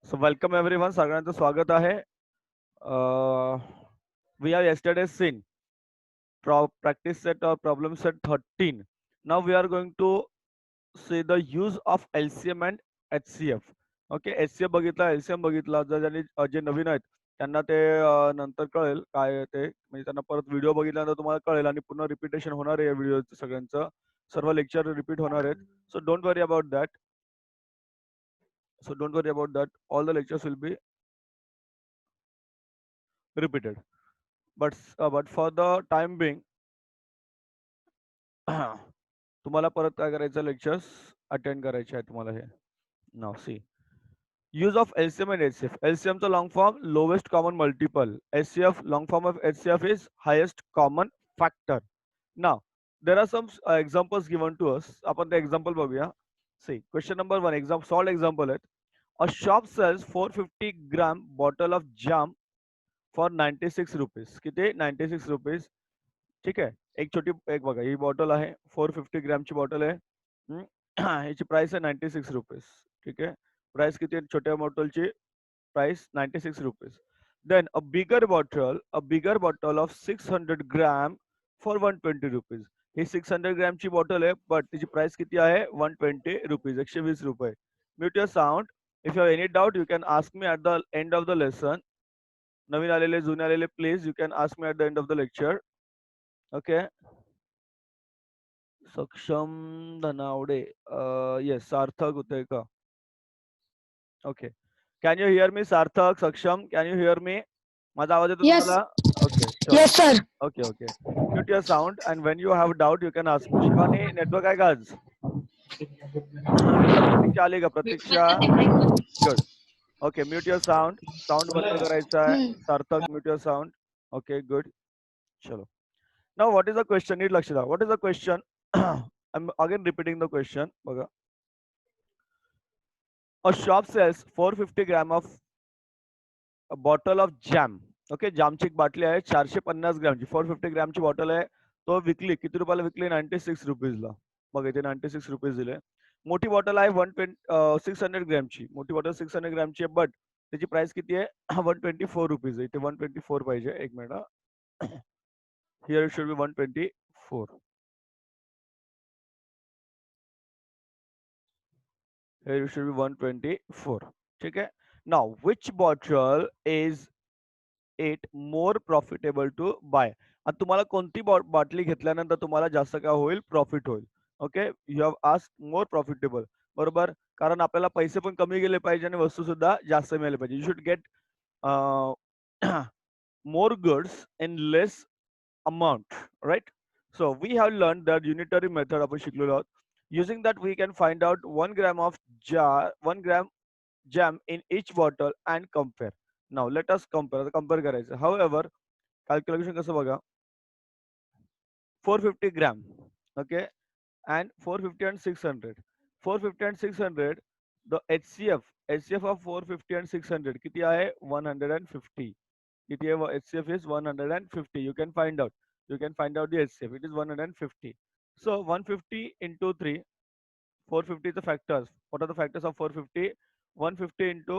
So welcome everyone. सगळ्यांचं स्वागत आहे. We have yesterday seen practice set or problem set 13. Now we are going to see the use of LCM and HCF. Okay, HCF बघितला, LCM बघितला. जर ज्यांनी जे नवीन आहेत त्यांना ते नंतर कळेल काय आहे ते, म्हणजे त्यांना परत व्हिडिओ बघितल्यानंतर तुम्हाला कळेल आणि पुन्हा रिपिटेशन होणार आहे या व्हिडिओचं सगळ्यांचं. सर्व लेक्चर रिपीट होणार आहेत. So don't worry about that. All the lectures will be repeated. But for the time being, तुम्हाला परत काय करायचं, लेक्चर्स अटेंड करायचे आहे तुम्हाला हे. नाव सी use of LCM and HCF. LCM चा long form lowest common multiple. HCF long form of HCF is highest common factor. Now there are some examples given to us. आपण ते example बघूया. See question number 1 example, solved example आहे. A shop sells 450 gram bottle of jam for 96 rupees. किती? 96 rupees. ठीक आहे. एक छोटी एक बघा, ही बॉटल आहे, 450 ग्रॅमची बॉटल आहे. ह्याची प्राइस आहे 96 रुपीज. ठीक आहे. प्राइस किती आहे छोट्या बॉटलची? Price 96 rupees. Then a bigger bottle of 600 gram for 120 rupees. ही 600 ग्रॅमची बॉटल आहे, बट तिची प्राइस किती आहे? 120 रुपीज, 120 रुपये. Mute your sound. If you have any doubt you can ask me at the end of the lesson. नवीन आलेले, जुने आलेले, please you can ask me at the end of the lecture. Okay. Saksham Dhanawade, yes. सार्थक होते का? Okay. Can you hear मी? सार्थक, सक्षम, can you hear मी? माझा आवाज येतो Yes, तुम्हाला? ओके, चलो. yes, sir. Okay okay. Mute your sound and when you have doubt you can ask me. Shivani, network आहे का आज? प्रतीक्षा आली का? Pratiksha, good. Okay, mute your sound. Sound बंद करायचा आहे. Sarthak, mute your sound. Okay, good. चलो. Now what is the question? नीट लक्ष द्या. What is the question? I am again repeating the question. बघा. A shop sells 450 gram of a bottle of jam. Okay, जामची एक बाटली आहे 450 ग्रॅमची. 450 ग्रॅमची बॉटल आहे. तो विकली किती रुपयाला विकली? 96 रुपीजला. बघा इथे 96 रुपीज दिले. मोठी बॉटल आहे 600 ग्रॅमची. मोठी बॉटल 600 ग्रॅमची आहे, बट त्याची प्राइस किती आहे? 124 रुपीज. इथे 124 पाहिजे. एक minute. Here should be 124. Here it should be 124. ठीक है. Now, which bottle is it more profitable to buy? आता तुम्हाला कोणती बाटली घेतल्यानंतर तुम्हाला जास्त काय होईल? प्रॉफिट होईल. Okay, you have ask more profitable. बरोबर, कारण आपल्याला पैसे पण कमी गेले पाहिजे आणि वस्तू सुद्धा जास्त मिळाली पाहिजे. You should get more goods in less amount, right? So we have learn that unitary method आपण शिकलेलो आहोत. Using that, we can find out 1 gram jam in each bottle and compare. Now, let us compare. Compare करायचं. However, calculation कसं बघा. 450 gram, okay, and 450 and 600. 450 and 600. The HCF of 450 and 600 किती आहे? 150. किती आहे? HCF is 150. You can find out. You can find out the HCF. It is 150. So 150 into 3. 450 is the factors. What are the factors of 450? 150 into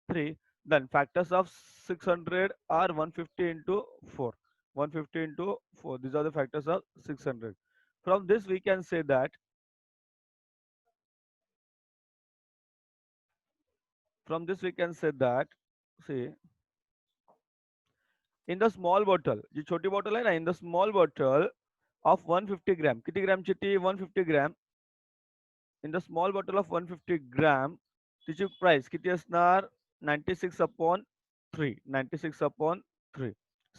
3. Then factors of 600 are 150 into 4. 150 into 4. These are the factors of 600. From this we can say that see, in the small bottle, जी छोटी bottle है ना, in the small bottle of 150 gram, किती gram ची ती? 150 gram. In the small bottle of 150 gram, तिची price किती असणार? 96 upon 3. 96 upon 3.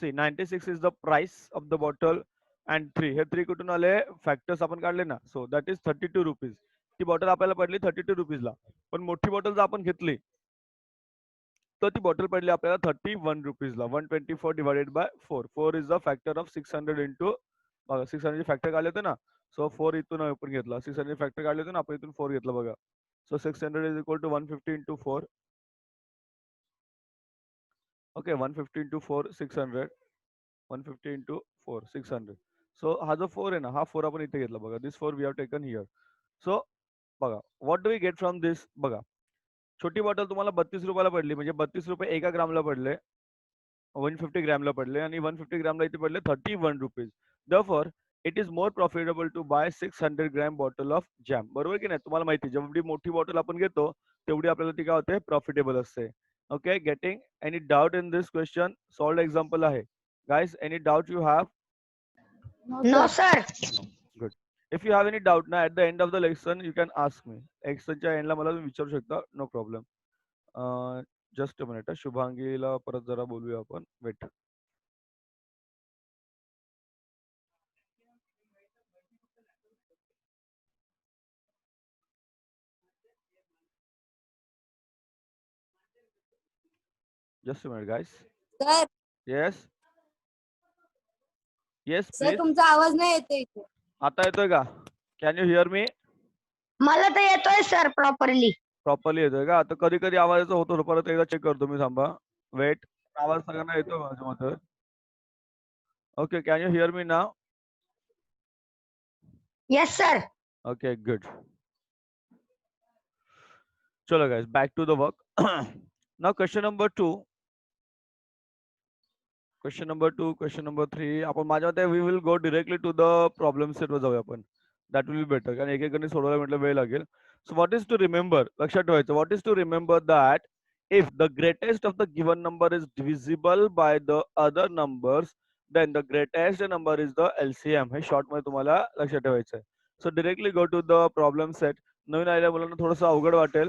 See, 96 is the price of the bottle and 3. हे 3 कुठून आले? फॅक्टर्स आपण काढले ना. So that is 32 rupees. ती बॉटल आपल्याला पडली 32 रुपीजला. पण मोठी बॉटल जर आपण घेतली तर ती बॉटल पडली आपल्याला 31 रुपीजला. 124 divided by 4. 4 is the factor of 600 into 600 factor काढले होते ना. सो 4 इथून आपण घेतला. 600 फॅक्टर काढले होते ना आपण, इथून 4 घेतला बघा. So 600 is equal to 150 into 4. Okay, 150 into 4 600. 150 into 4 600. So हा जो 4 आहे ना, हा 4 आपण इथे घेतला बघा. This 4 we have taken here. So बघा, what do we get from this? बघा, छोटी बॉटल तुम्हाला 32 रुपयाला पडली, म्हणजे 32 रुपये एका ग्रामला पडले, 150 ग्रॅमला पडले, आणि 150 ग्रॅमला इथे पडले 31 rupees. Therefore, it is more profitable to buy 600 gram bottle of jam. बरोबर की नाही? तुम्हाला माहिती आहे, जेवढी मोठी बॉटल आपण घेतो तेवढी आपल्याला ती काय होते, प्रॉफिटेबल असते. Okay, getting any doubt in this question? Solved example आहे. Guys, any doubt you have? No, sir. No. Good. If you have any doubt now at the end of the lesson, you can ask me. लेक्चरच्या एंडला मला तुम्ही विचारू शकता, no problem. Just a minute, शुभांगीला परत जरा बोलूया आपण. Wait. Just a minute guys. Sir yes yes sir please. तुमचा आवाज नाही येते इथे. आता येतोय का? Can you hear me? मला तर येतोय सर प्रॉपरली. प्रॉपरली येतोय का? आता कधी कधी आवाजाचं होतो, परत एकदा चेक करतो मी, थांबा. वेट. आवाज सगळ्यांना येतोय माझ्या मते? Okay, can you hear me now? Yes sir. Okay, good. Chalo guys, back to the work. Now question number 2. Question number 2, question number 3. आपण माझ्या मते we will go directly to the problem set वर जाऊया आपण. That will be better. कारण एक एक गणित सोडवायला म्हटलं वेळ लागेल. So what is to remember? लक्षात ठेवायचं. What is to remember that if the greatest of the given number is divisible by the other numbers, then the greatest number is the LCM. हे शॉर्ट मध्ये तुम्हाला लक्षात ठेवायचं आहे. So directly go to the problem set. नवीन आलेल्या मुलांना थोडंसं अवघड वाटेल,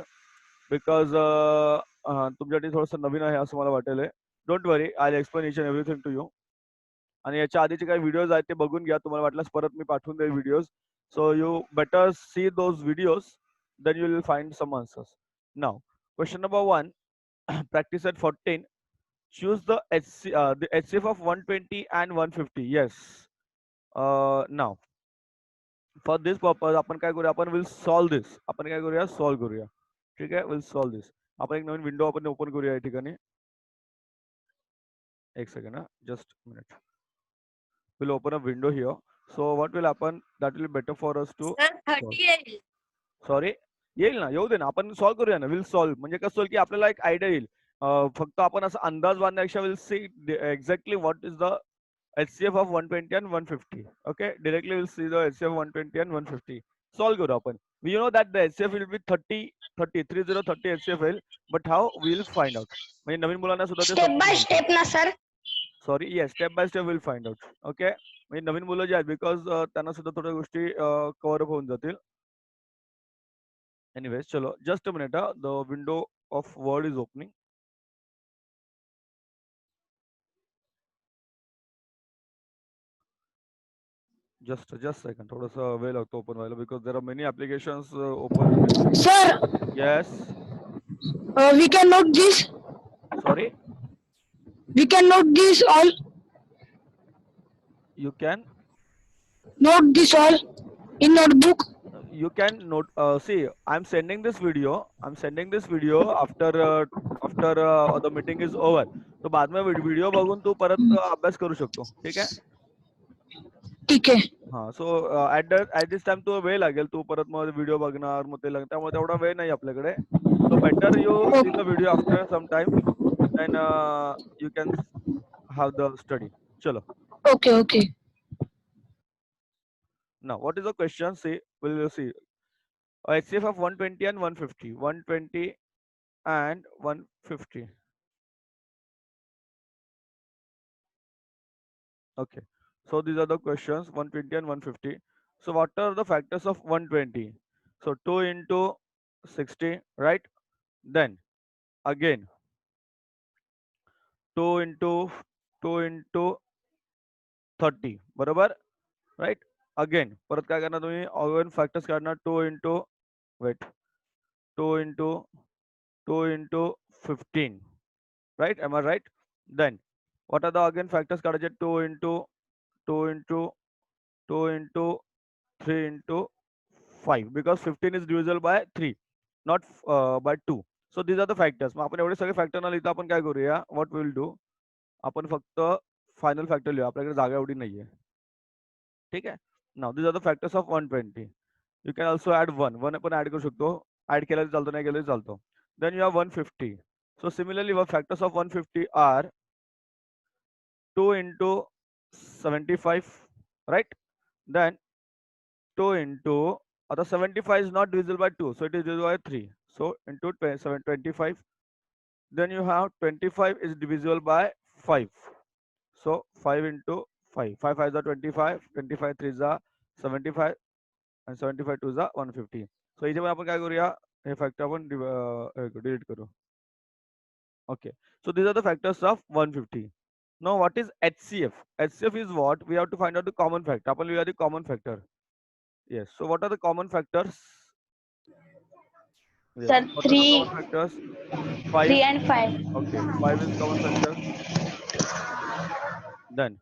बिकॉज तुमच्यासाठी थोडंसं नवीन आहे असं मला वाटेल. Don't worry, I explain each and everything to you. आणि याच्या आधीचे काही व्हिडिओज आहेत ते बघून घ्या. तुम्हाला वाटल्यास परत मी पाठवून देईल videos. So you better see those videos, then you will find some answers. Now question number 1, practice at 14. Choose the HCF of 120 and 150. Yes. Now for this purpose आपण काय करूया, आपण विल सॉल्व दिस. आपण काय करूया, solve करूया. ठीक आहे, विल सॉल्व दिस. आपण एक नवीन विंडो आपण ओपन करूया या ठिकाणी. एक second, just a minute. We'll open a window here. So what will happen, that will be better for us to sir solve. 30 येईल. सॉरी, येईल ना, येऊ दे ना, आपण सॉल्व करूया ना. विल सॉल्व म्हणजे कसं होईल की आपल्याला एक आयडिया येईल. फक्त आपण असं अंदाज बांधण्यापेक्षा will see exactly what is the HCF of 120 and 150. Okay, directly we'll see the HCF of 120 and 150. Solve करू आपण. We know that the HCF will be 30 HCF येईल, but how we'll find out. म्हणजे नवीन मुलांना सुद्धा ते step समजून bye जाईल. Step ना sir. Sorry, yes, step by step will find out. Okay, म्हणजे नवीन मुलं जे आहेत, बिकॉज त्यांना सुद्धा थोड्या गोष्टी कव्हर अप होऊन जातील. एनिवेज, चलो, just a minute. The window of Word is opening. Just second, थोडासा वेळ लागतो ओपन व्हायला, because there are many applications open. Sir yes. We can note this. Sorry, we can note this all. you can note this all in notebook. you can note, see, I'm sending this video after the meeting is over. तो बाद में video बघून तू परत अभ्यास करू शकतो. ठीक आहे. ठीक आहे. हा, सो ऍट दिस टाइम तू वेळ लागेल, तू परत मग व्हिडिओ बघणार, मग ते त्यामुळे तेवढा वेळ नाही आपल्याकडे. So better you see the video after some time, then you can have the study. Chalo. Okay okay. Now, what is the question? See, we'll see. HCF of 120 and 150. 120 and 150. Okay. So these are the questions, 120 and 150. So what are the factors of 120? So 2 into 60, right? Then again 2 into 30, बरोबर, right? Again परत काय करणार तुम्ही, again factors काढणार. 2 into, wait, 2 into 15, right? Am I right? Then what are the again factors काढायचे? 2 into 3 into 5, because 15 is divisible by 3, not by 2. So these are the factors. मग आपण एवढे सगळे फॅक्टर न लिहिता आपण काय करूया, what we will do, आपण फक्त फायनल फॅक्टर लिहू. आपल्याकडे जागा एवढी नाहीये. ठीक आहे. Now these are the factors of 120. You can also add 1 आपण ऍड करू शकतो. ऍड केलं चालतो, नाही केलं चालतो. then you have 150. So similarly, what factors of 150 are 2 into 75, right? Then 2 into, the 75 is not divisible by 2, so it is divisible by 3. So into 25. Then you have 25 is divisible by 5. So 5 into 5. 5 5 is 25, 25 3 is 75, and 75 2 is 150. So इथे पण आपण काय करूया, हे factor आपण delete करू. Okay. So these are the factors of 150. Now what is HCF? HCF is what? We have to find out the common factor. आपण लिहूया the common factor. Yes. So what are the common factors? Yes. Sir, What are the common factors? 5. 3 and 5. Okay. 5 is common factor. Then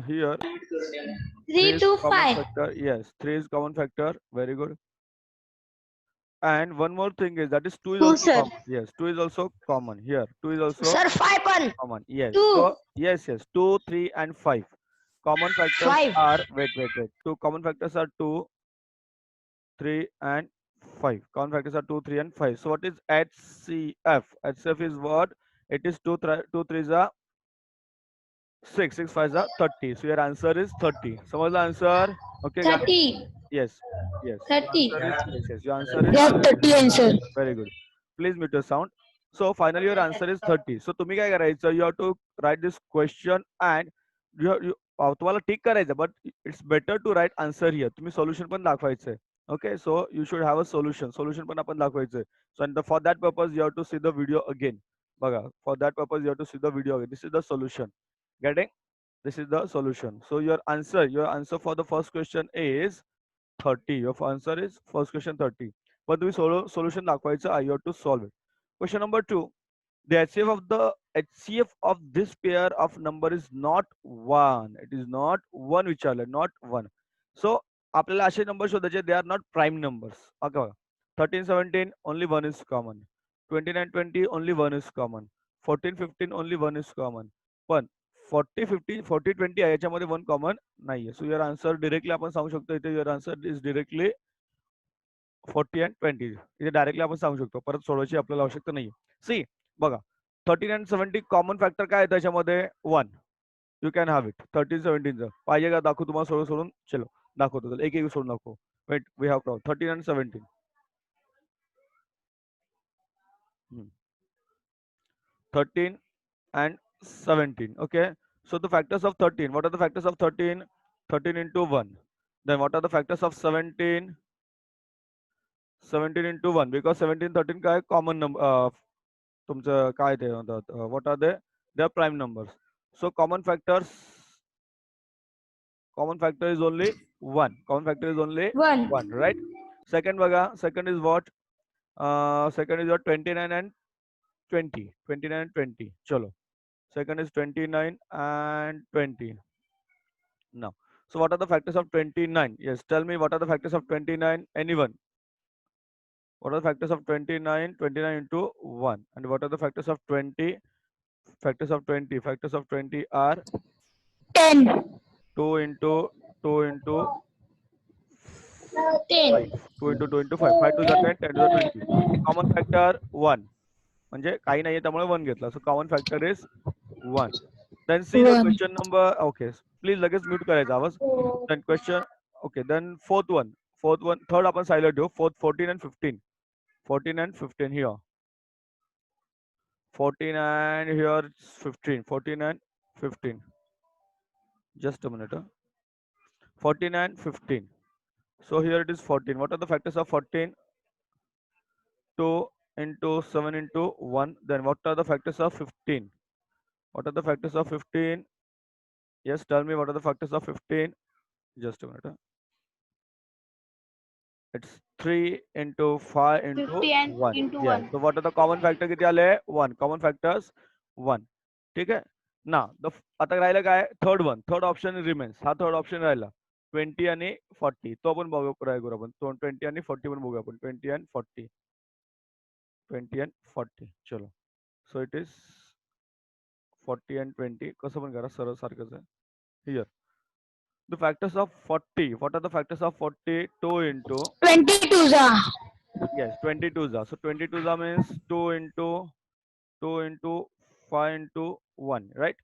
here 3 3 is to common 5. factor. Yes. 3 is common factor. Very good. And one more thing is that is 2 is 2, also sir. common. Yes. 2 is also common. Here 2 is also Sir, 5 1. common. Yes. 2. So yes. 2, 3, and 5. Common factors 5. are, wait. Two common factors are 2, 3, and 5. Common factors are 2, 3, and 5. So what is HCF? HCF is what? It is 2, 3 is 6, 6 5 is 30. So your answer is 30. Some the answer. Okay, guys. 30. Yes. Yes. Your 30. answer is yes. Your answer is Yes, 30 answer. very good. Please mute your sound. So finally your answer is 30. So तुम्ही काय करायचं? You have to write this question and you तुम्हाला टिक करायचं, but it's better to write answer here. तुम्ही solution पण दाखवायचंय. Okay, so you should have a solution. Solution पण आपण दाखवायचंय. So and for that purpose you have to see the video again. बघा, for that purpose you have to see the video again. This is the solution. Getting? This is the solution. So your answer for the first question is 30. Your answer is first question 30. But we solution दाखवायचं, you have to solve it. Question number 2. The HCF of this pair of number is not 1. It is not 1 विचारलं, not 1. So आपल्याला असे number शोधायचे, they are not prime numbers. Okay. 13 17 only 1 is common. 29 20 only 1 is common. 14 15 only 1 is common. पण 40 50 40 20 आहे, याच्यामध्ये 1 common नाहीये. So your answer directly आपण सांगू शकतो, इथे your answer is directly 40 and 20. इथे डायरेक्टली आपण सांगू शकतो, परत सोडवायची आपल्याला आवश्यकता नाहीये. सी बघा, 13 and 70 कॉमन फॅक्टर काय आहे त्याच्यामध्ये? 1. You can have it. 13 17 पाहिजे का दाखवू तुम्हाला? सोडून चलो दाखवतो. एक एक सोडून दाखवू. Wait, we have problem. 13 and 17. 13 and 17. Okay. So the factors of 13. What are the factors of 13? 13 into 1. Then what are the factors of 17? 17 into 1. Because 17 13 काय common number. तुमचं काय ते म्हणतात, what are they? They are prime numbers. So common factor is only 1. Common factor is only 1. 1, right? Second बघा, second is what? Second is your 29 and 20. 29 and 20. Chalo. Second is 29 and 20. Now, so what are the factors of 29? Yes, tell me what are the factors of 29? Anyone? What are the factors of 29? 29 into 1. And what are the factors of 20? Factors of 20. Factors of 20 are 10. 2 into 2 into 10. 5. 2 into 2 into 5. 5 to the 10, 10 to the 20. Common factor 1. म्हणजे काही नाहीये त्यामुळे 1 घेतला. So common factor is 1. Then see the 1. question number. Okay, please लगेच mute करायचा आवाज. Then question. Okay, then fourth one. Third आपण silent ठेवू. 14 and 15. 14 and 15 here. 14 and here 15. 14 and 15. Just a minute. 14 and 15. So here it is 14. What are the factors of 14? 2 into 7 into 1. Then what are the factors of 15? What are the factors of 15? Yes, tell me what are the factors of 15? Just a minute. It's 3 into 5 into 50 and 1. into Yeah. 1. So what are the common factor किती आले? 1. Common factors 1. ठीक आहे. Now आता राहिलं काय? Third one. Third option remains. हा third option राहिला. 20 आणि 40. तो आपण बघू आपण. 20 आणि 40 पण बघूया आपण. 20 and 40. 20 and 40. चलो. So it is 40 and 20. कसं पण करा, सरळ सारखंच आहे. Here. The factors of 40. What are the factors of 40? 2 into 22. Yes, 22 za. So 22 za means 2 into 5 into 1, right?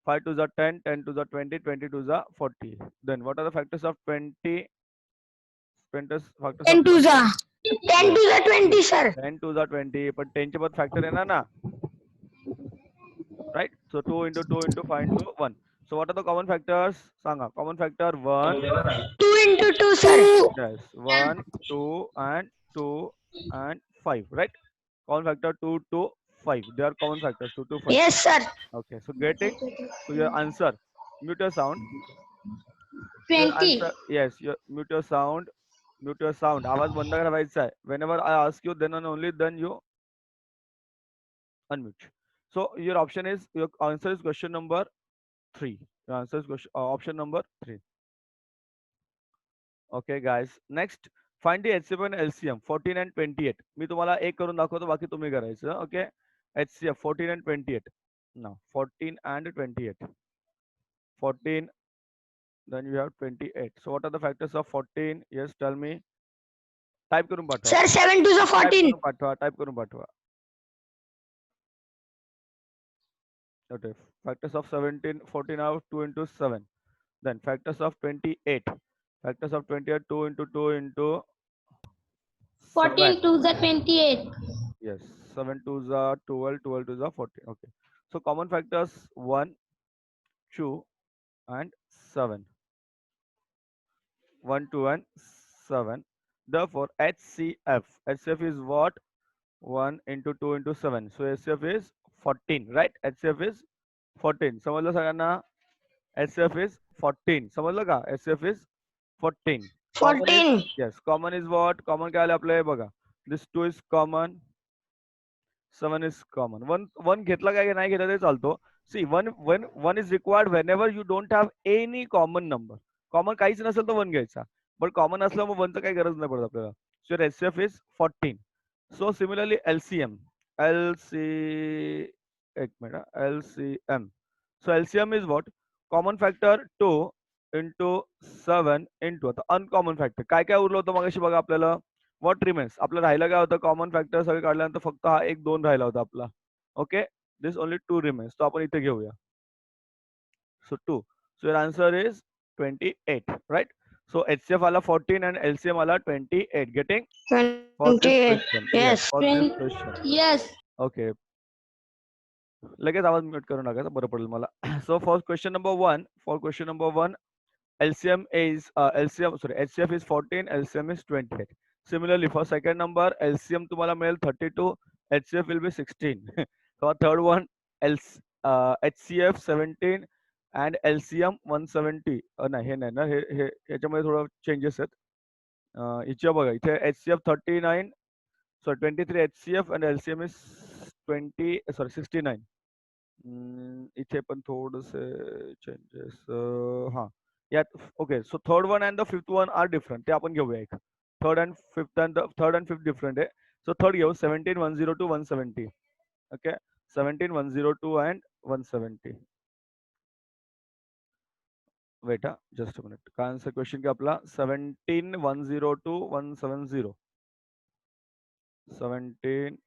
5 to the 10, 10 to the 20, 20 to the 40. Then what are the factors of 20? Factors of 10 to 20? the 10 Yes, to the 20, see, sir. 10 to the 20, but 10 चे बाद factor है ना, right? So 2 into 2 into 5 into 1. So what are the common factors? Sanga, common factor 1, 2 into 2, sir. 2. yes, 1, 2, and 2 and 5, right? Common factor 2 to 5. They are common factors 2 to 5. Yes, sir. Okay, so getting to your answer. Mute your sound. Your 20. answer, yes, your mute your sound. Mute your sound. आवाज बंद करायचा आहे. Whenever I ask you, then and only then you unmute. So your option is, your answer is question number 3. Your answer is option number 3. Okay, guys. Next, find the HCF and LCM 14 and 28. मी तुम्हाला एक करून दाखवतो, बाकी तुम्ही करायचं. Okay. HCF 14 and 28. Now 14 and 28. 14, then you have 28. So what are the factors of 14? Yes, tell me. Type करून पाठवा. Sir, 7 to the Type 14. करून पाठवा. Type करून पाठवा. Okay. Factors of 17, 14 are 2 into 7. Then factors of 28. Factors of 28, 2 into 2 into 7. 14 to the 28. Yes. 7 to the 12, 12 to the 14. Okay. So common factors 1, 2, and 7. 1, 2, and 7. Therefore, HCF is what? 1 into 2 into 7. So HCF is 14, right? HCF is 14. समजलं सगळ्यांना? HCF is 14. समजलं का? HCF is 14. Common is, 14. yes, common is what? Common काय आलं आपलं हे बघा. This 2 is common. 7 is common. One घेतला काय नाही घेतला तरी चालतो. See, one is required whenever you don't have any common number. Common काहीच नसेल तर 1 घ्यायचा. But common असल्यामुळे 1 चं काही गरज नाही पडत आपल्याला. So your HCF is 14. So similarly LCM. एक minute LCM. So LCM is what? Common factor 2 into 7 into आता uncommon factor. काय काय उरलं होतं मगाशी बघा आपल्याला? What remains? आपलं राहिलं काय होतं? कॉमन फॅक्टर सगळे काढल्यानंतर फक्त हा 1, 2 राहिला होता आपला. ओके. This only 2 remains. तो आपण इथे घेऊया. So 2. So your answer is 28, right? So HCF आला 14 and LCM आला 28. Getting? For this 28. question. Yes. For this question. Yes. Okay. लगेच आवाज म्यूट करू नका, बरं पडेल मला. So for question number 1, LCM is HCF is 14, LCM is 28. Similarly, for second number, LCM तुम्हाला मिळेल 32, HCF will be 16. For third one, HCF 17 and LCM 170. नाही हे नाही ना, हे याच्यामध्ये थोडं चेंजेस आहेत. इथे बघा, इथे HCF 39, so 23 HCF and LCM is 69. इथे पण थोडेसे चेंजेस. हा यात okay. So third one and the fifth one are different. ते आपण घेऊया एक. थर्ड अँड फिफ्थ डिफरंट आहे. सो थर्ड घेऊ 17 102 170. ओके. 17 102 and 170. वेट हा जस्ट अ मिनिट. काय आन्सर क्वेश्चन की आपला 17 102 170. 17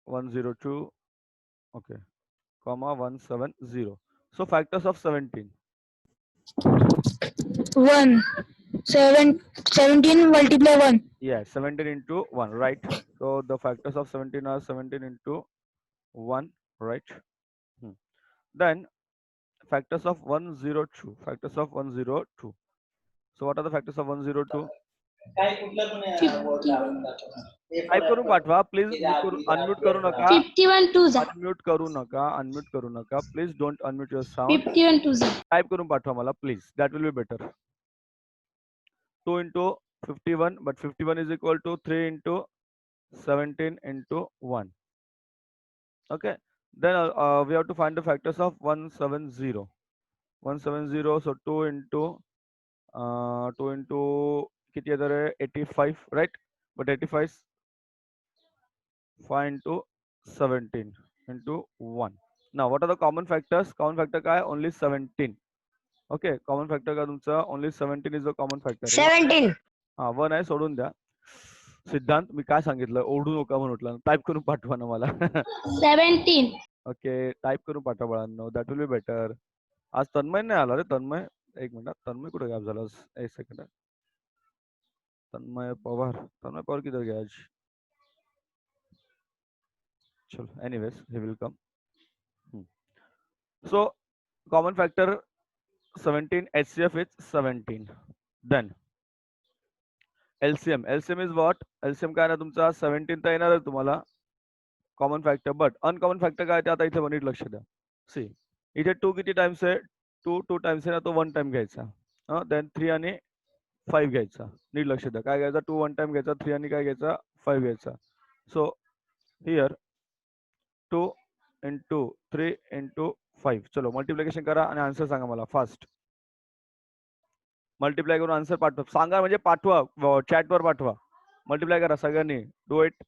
102 okay comma 170. So factors of 17. 1. 17 multiply 1. Yeah, 17 into 1, right? So the factors of 17 are 17 into 1, right? Then factors of 102. Factors of 102. So what are the factors of 102? Type करून पाठवा please. Unmute करू नका. 51 to the. Unmute करू नका. Please don't unmute your sound. 51 to the. Type करून पाठवा मला please. That will be better. 2 into 51, but 51 is equal to 3 into 17 into 1. Okay. Then we have to find the factors of 170. 170. So 2 into किती येणार आहे 85, right? But 85 is 5 into 17 into 1. Now what are the common factors? Common factor काय? Only 17. Okay. Common factor का तुमचा only 17 is the common factor. 17. हा 1 आहे सोडून द्या. सिद्धांत मी काय सांगितलं ओढू नका म्हणून उठला टाईप करून पाठवा ना मला 17. ओके टाईप करून पाठवा बाळांनो दॅट विल बी बेटर आज तन्मय नाही आला रे तन्मय एक मिनिट तन्मय कुठे गॅप झाला एक सेकंड तन्मय पवार किधर गया आज चलो anyways he will come so common factor 17 HCF is 17 then LCM is what LCM काय ना तुमचा 17 तर येणार आहे तुम्हाला common factor but uncommon factor काय ते आता इथे नीट लक्ष द्या सी इथे 2 किती टाइम्स आहे 2 टाइम्स आहे ना तो 1 टाइम घ्यायचा देन 3 आणि 5 घ्यायचा नीट लक्ष द्या काय घ्यायचा 2 1 टाइम घ्यायचा 3 आणि काय घ्यायचा 5 घ्यायचा सो हियर 2 into 3 into 5 चलो मल्टिप्लिकेशन करा आणि आन्सर सांगा मला फास्ट मल्टिप्लाय करून आन्सर पाठवा सांगा म्हणजे पाठवा चॅटवर पाठवा मल्टिप्लाय करा सगळ्यांनी डू इट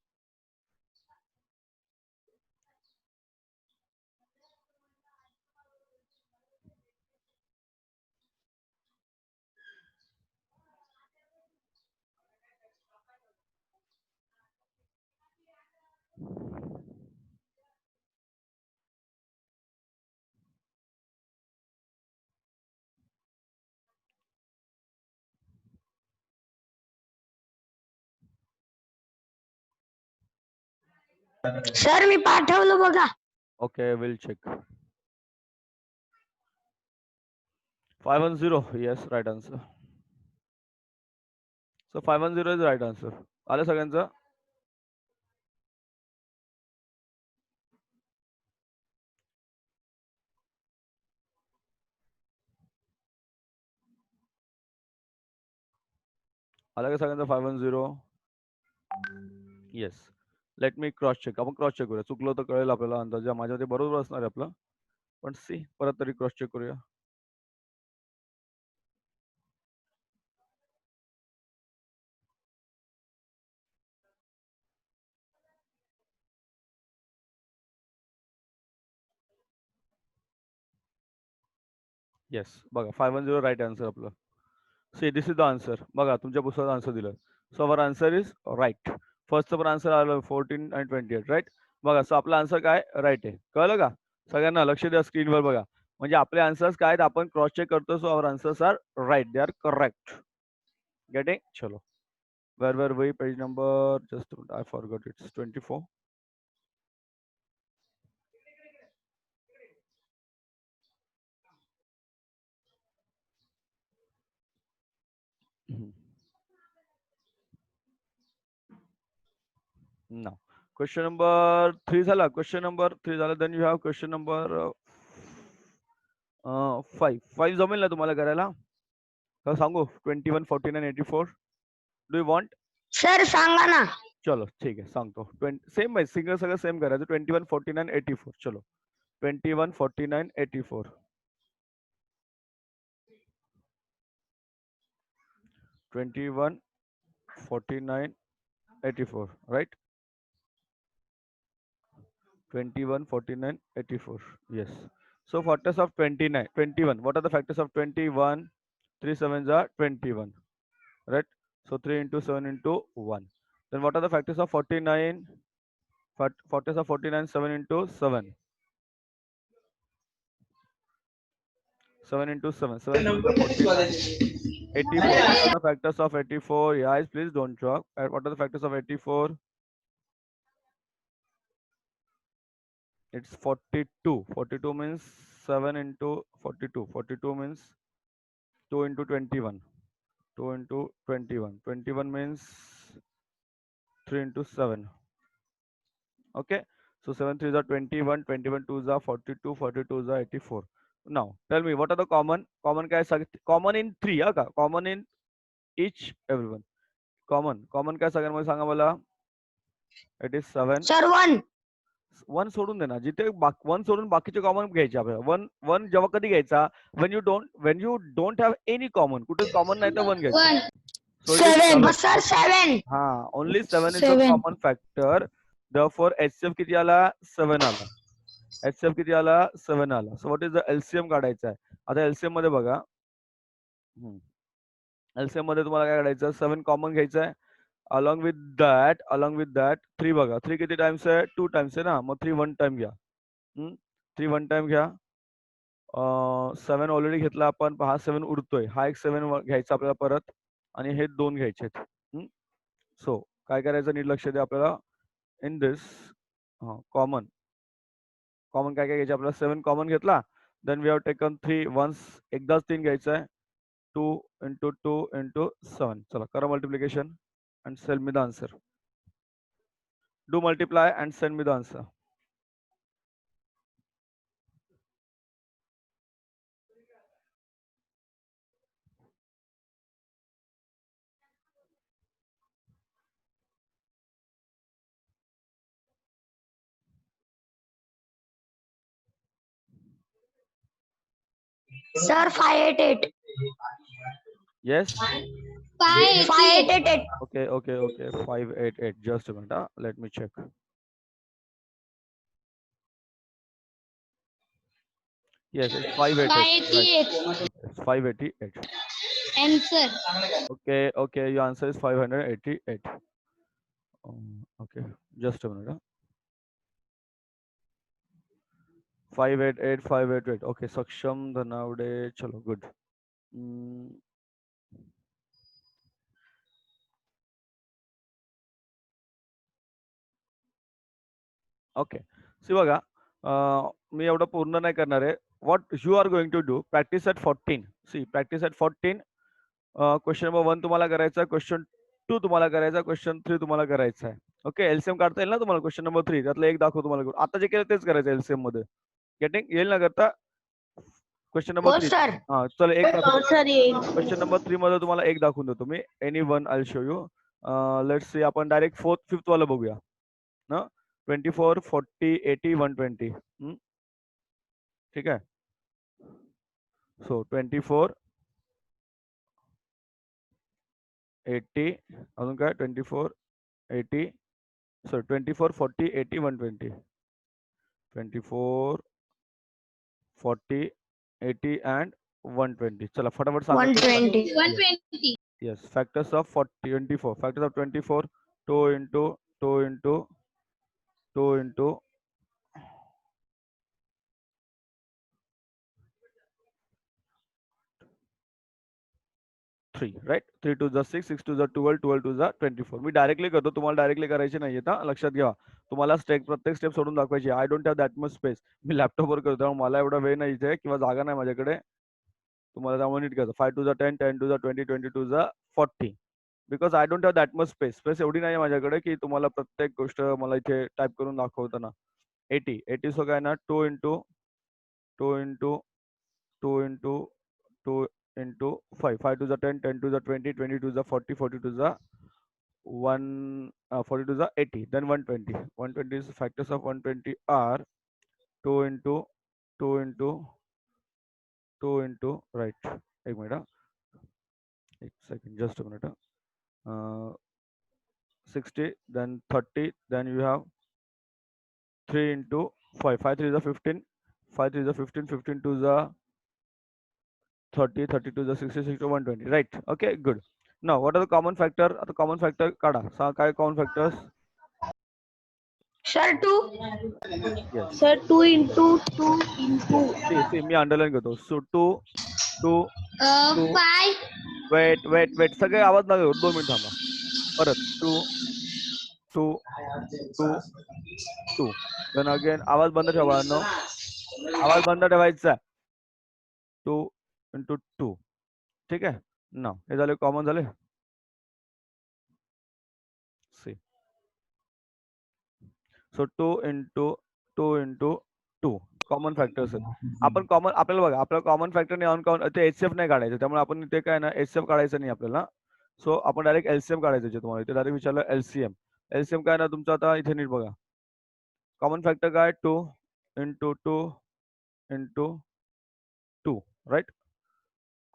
सर मी पाठवलं बघा. Okay will check 510 yes right answer so 510 is right answer आलं सगळ्यांचं आलं का सगळ्यांचं 510 yes let me cross check आपण क्रॉस चेक करूया चुकलो तर कळेल आपल्याला अंदाजे माझ्या ते बरोबर असणार आहे आपलं पण सी परत तरी क्रॉस चेक करूया येस बघा 510 राईट आन्सर आपलं see this is the answer बघा तुमच्या पुस्तकात आन्सर दिलं सो अवर आन्सर इज राईट फर्स्टचं पण आन्सर आलं 14 आणि 28 राईट बघा सो आपला आन्सर काय राईट आहे कळलं का सगळ्यांना लक्ष द्या स्क्रीनवर बघा म्हणजे आपले आन्सर्स काय आपण क्रॉस चेक करतो so our answers are right they are correct getting चलो वेर वही page number just I forgot it's 24 now question number 3 झाला question number 3 झाला then you have question number 5 जमेल ना तुम्हाला करायला का सांगू 21 49 84 डू यू वॉन्ट सर सांगा ना. चलो ठीक आहे सांगतो सेम आहे सिंगल सगळं सेम करायचं 21 49 84 चलो 21 49 84 21 49 84 right 21 49 84 yes so factors of 29 21 what are the factors of 21 3 sevens are 21 right so 3 into 7 into 1 then what are the factors of 49 factors of 49 7 into 7 7 into 7 7 into 49 84 what are the factors of 84 guys please don't talk what are the factors of 84 it's 42 42 means 7 into 42 42 means 2 into 21 2 into 21 21 means 3 into 7 okay so 7 3s are 21 21 2s are 42 42s are 84 now tell me what are the common काय common in 3 का common in each everyone common काय सगळ्यांमध्ये सांगा मला it is 7 sir 1. 1 सोडून दे ना जिथे 1 सोडून बाकीचे कॉमन घ्यायचे आपल्याला 1 जेव्हा कधी घ्यायचा when you don't have any common कुठे कॉमन नाही तर 1 घ्यायचं 1. so it is 7. सर 7. हा only 7 is a 7. common factor therefore HCF किती आला 7 आला HCF किती आला 7 आला so what is the LCM काढायचा आहे आता LCM मध्ये बघा LCM मध्ये तुम्हाला काय काढायचं 7 कॉमन घ्यायचं आहे अलॉंग विथ दॅट 3 बघा. 3 किती टाइम्स आहे? 2 टाइम्स आहे ना, मग 3 वन टाइम घ्या. 3 वन टाइम घ्या. 7 ऑलरेडी घेतला आपण. हा 7 उरतोय. हा एक 7 घ्यायचा आपल्याला परत आणि हे 2 घ्यायचे आहेत. सो काय करायचं नीट लक्ष द्या आपल्याला. इन दिस कॉमन काय काय घ्यायचे आपल्याला? 7 कॉमन घेतला. Then we have taken 3 ones. एकदाच 3 घ्यायचं आहे. 2 into 2 into 7. चला करा multiplication and send me the answer. Do multiply and send me the answer. Sir, 588. Yes? 588. Okay. 588. Just a minute. Let me check. Yes, it's 588. Right. It's 588. Answer. Okay. Your answer is 588. Okay. Just a minute. 588. Okay. Saksham Dhanavade. Chalo, good. Okay. See बघा, मी एवढं पूर्ण नाही करणार आहे. What you are going to do, practice at 14. See, practice at 14. Question number 1 तुम्हाला करायचा आहे, question 2 तुम्हाला करायचा आहे, क्वेश्चन 3 तुम्हाला करायचा आहे. ओके. एलसीएम काढता येईल ना तुम्हाला? क्वेश्चन नंबर 3 त्यातलं एक दाखव तुम्हाला. आता जे केलं तेच करायचं एलसीएम मध्ये. गेटिंग येईल ना करता? Question number 3. sir. हा चला एक दाखव. Sir, क्वेश्चन नंबर 3 मध्ये तुम्हाला एक दाखवून देतो मी. Any one I show you. Let's see, आपण डायरेक्ट 4th 5th वाला बघूया ना. 24 40 80 120. ठीक आहे. सो 24 80 अजून काय? 24 80 24 40 80 120. 24 40 80 and 120. चला फटाफट सांगा. 120. 120. Yes, factors of 24. Factors of 24. 2 into 2 into 2 into 3, right? 3 to the 6, 6 to the 12, 12 to the 24. Me directly करतो, तुम्हाला डायरेक्टली करायची नाहीये ना, लक्षात घ्या. तुम्हाला प्रत्येक स्टेप सोडून दाखवायची. I don't have that much space. मी लॅपटॉपवर करतो, मला एवढा वेळ नाही इथे किंवा जागा नाही माझ्याकडे. तुम्हाला त्यामुळे नीट करायचं. 5 to the 10, 10 to the 20, 20 to the 40. Because I don't have that much space एवढी नाही माझ्याकडे की तुम्हाला प्रत्येक गोष्ट मला इथे टाईप करून दाखवताना. 80 सो काय ना, 2 into 2 into 2 into 2 into 5, 5 to the 10, 10 to the 20, 20 to the 40, 40 to the 40 to the 80, then 120. 120 is factors of 120 are 2 into 2 into 2 into, right? एक minute. एक second, just a minute. 60, then 30, then you have 3 into 5. 5 3 is the 15. 5 3 is the 15. 15 to the 30, 30 to the 60, 60 to 120. Right? Okay, good. Now, what are the common factor? The common factor kada. काय common factors? Sir, 2. Yes. Sir, 2 into 2 into. See, मी underline करतो. So 2, 2, 2. 5. Wait. सगळे आवाज नका करू. 2 minute थांबा. परत 2, 2, 2, 2. Then again आवाज बंद ठेवा. No. आवाज बंद ठेवायचा. 2 into 2. ठीक आहे. ना हे झाले कॉमन झाले. See. So 2 into 2 into 2 common factors आहेत. आपण कॉमन आपल्याला बघा, आपल्याला कॉमन फॅक्टरने ते एचसीएफ नाही काढायचं, त्यामुळे आपण इथे काय ना एचसीएफ काढायचं नाही आपल्याला. सो आपण डायरेक्ट एलसीएम काढायचं. तुम्हाला इथे डायरेक्ट विचारलं एलसीएम काय ना तुमचं. आता इथे नीट बघा. कॉमन फॅक्टर काय? 2 into 2 into 2, right?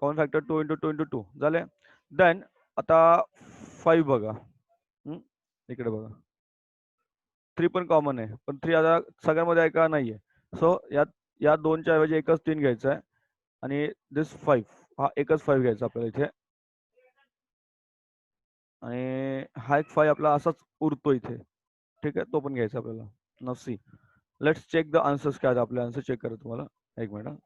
Common factor 2 into 2 into 2 झाले. देन आता 5 बघा. इकडे बघा. 3 पण कॉमन आहे, पण 3 आता सगळ्यांमध्ये आहे का? नाहीये. सो या 2च्या ऐवजी एकच 3 घ्यायचा आहे आणि दिस 5 हा एकच 5 घ्यायचा आपल्याला इथे. आणि हा एक 5 आपला असाच उरतो इथे. ठीक आहे, तो पण घ्यायचा आपल्याला. Now see, let's check the answers. काय आहेत आपले आन्सर चेक करा तुम्हाला. एक मिनिट.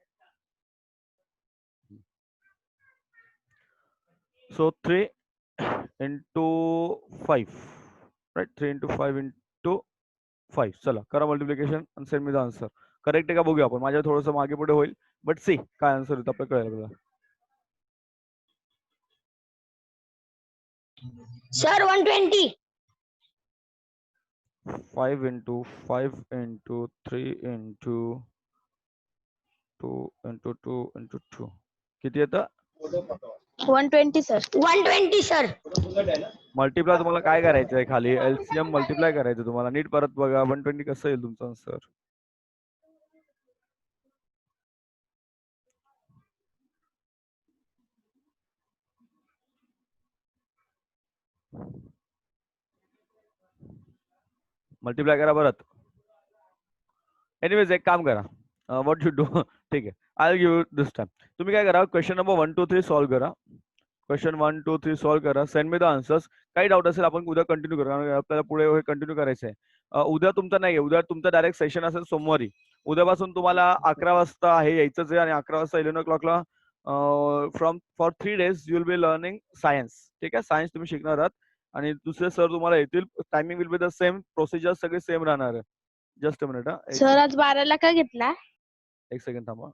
So 3 into 5, right. 3 into 5 into 5. चला करा मल्टिप्लिकेशन आणि send me the answer. Correct आहे का बघूया आपण. माझ्या थोडंसं मागे पुढे होईल, बट सी काय आन्सर येतं आपल्याला कळेल बघा. Sir, 120. 5 into 5 into 3 into 2 into 2 into 2 किती येतं? 120, sir. 120, sir. मल्टिप्लाय तुम्हाला काय करायचं आहे, खाली एलसीएम मल्टिप्लाय करायचं तुम्हाला. नीट परत बघा 120 कसं येईल तुमचं आन्सर. मल्टिप्लाय करा परत. एनिवेज एक काम करा, व्हॉट यू डू, ठीक आहे, I give you this time. तुम्ही काय करा, क्वेश्चन नंबर 1 2 3 सॉल्व्ह करा. क्वेश्चन 1 2 3 सॉल्व्ह करा. Send me the answers. काही डाऊट असेल आपण उद्या कंटिन्यू करू, कारण आपल्याला पुढे हे कंटिन्यू करायचं आहे. उद्या तुमचं नाही आहे, उद्या तुमचं डायरेक्ट सेशन असेल सोमवारी. उद्यापासून तुम्हाला 11 वाजता आहे यायचंच आहे, आणि 11 वाजता 11 o'clockला from for 3 days you will be learning science. ठीक आहे, सायन्स तुम्ही शिकणार आहात, आणि दुसरे सर तुम्हाला येतील. Timing will be the same, procedure सगळे सेम राहणार आहे. Just a minute. सर आज 12ला का घेतला? एक सेकंड थांबा.